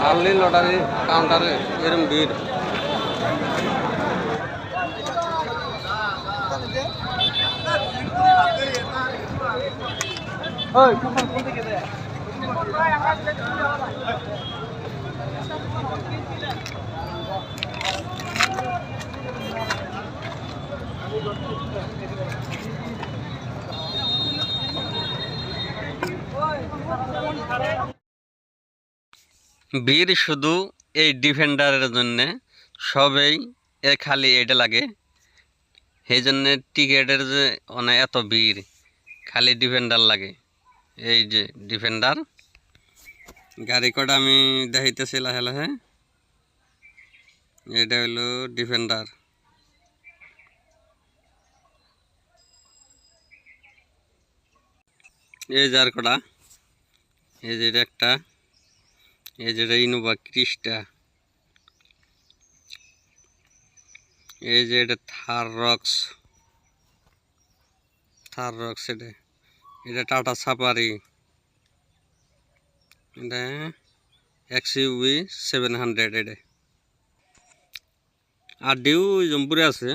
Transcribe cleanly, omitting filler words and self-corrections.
Early lottery কাউন্টারে এরম ভিড়। ভিড় শুধু এই ডিফেন্ডারের জন্য, সবেই খালি এটা লাগে, সেই জন্য টিকেটের যে অনেক এত ভিড়, খালি ডিফেন্ডার লাগে। এই যে ডিফেন্ডার গাড়ি কটা আমি দেখাইতেছি লাহে লাহে। এটা হলো ডিফেন্ডার। এই যে আর কটা, এই যে একটা, এই যে ইনোভা ক্রিস্টা, এই যে এটা থার রক্স, এটা টাটা সাফারি, এটা XUV 700, এটা আর ডিউ জম্পুরে আছে।